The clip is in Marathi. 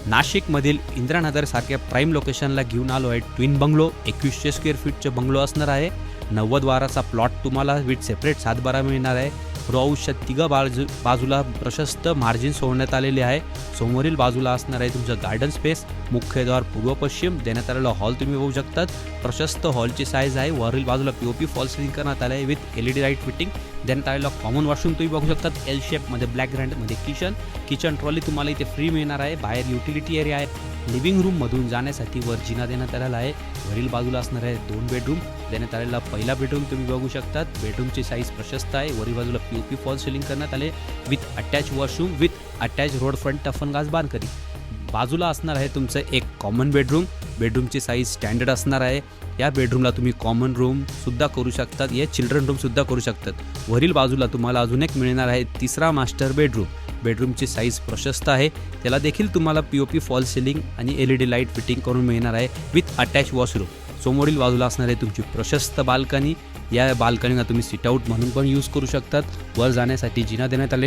नाशिकमधील इंदिरानगरसारख्या प्राईम लोकेशनला घेऊन आलो आहे. ट्विन बंगलो 2100 स्क्वेअर फीटचे बंगलो असणार आहे. 90 वाराचा प्लॉट तुम्हाला विथ सेपरेट 7/12 मिळणार आहे. रोहाऊसच्या तिघं बाजूला प्रशस्त मार्जिन सोडण्यात आलेले आहे. समोरील बाजूला असणार आहे तुमचं गार्डन स्पेस. मुख्यद्वार पूर्व पश्चिम देण्यात आलेला हॉल तुम्ही बघू शकतात. प्रशस्त हॉलची साईज आहे. वरील बाजूला पीओपी फॉल सिलिंग करण्यात आलं आहे विथ LED लाईट फिटिंग देण्यात आलेला कॉमन वॉशरूम तुम्ही बघू शकतात. L शेपमध्ये ब्लॅक ग्रँडमध्ये किचन ट्रॉली तुम्हाला इथे फ्री मिळणार आहे. बाहेर युटिलिटी एरिया आहे. लिव्हिंग रूममधून जाण्यासाठी वर जिना देण्यात आलेला आहे. वरील बाजूला असणार आहे 2 बेडरूम देण्यात आलेला पहिला बेडरूम तुम्ही बघू शकतात. बेडरूमची साईज प्रशस्त आहे. वरील बाजूला पीओपी फॉल सिलिंग करण्यात आले with attach washroom with attach road front टफनगाज बांधकरी. बाजूला असणार आहे तुमचं एक कॉमन बेडरूमची साईज स्टँडर्ड असणार आहे. या बेडरूमला तुम्ही कॉमन रूमसुद्धा करू शकतात. या चिल्ड्रन रूमसुद्धा करू शकतात. वरील बाजूला तुम्हाला अजून एक मिळणार आहे तिसरा मास्टर बेडरूमची साईज प्रशस्त आहे. त्याला देखील तुम्हाला पीओपी फॉल सिलिंग आणि LED लाईट फिटिंग करून मिळणार आहे विथ अटॅच वॉशरूम. समोरील बाजूला असणार आहे तुमची प्रशस्त बाल्कनी. या बाल्कनीला तुम्ही सिट आउट म्हणून पण यूज करू शकतात. वर जाण्यासाठी जिना देण्यात आले.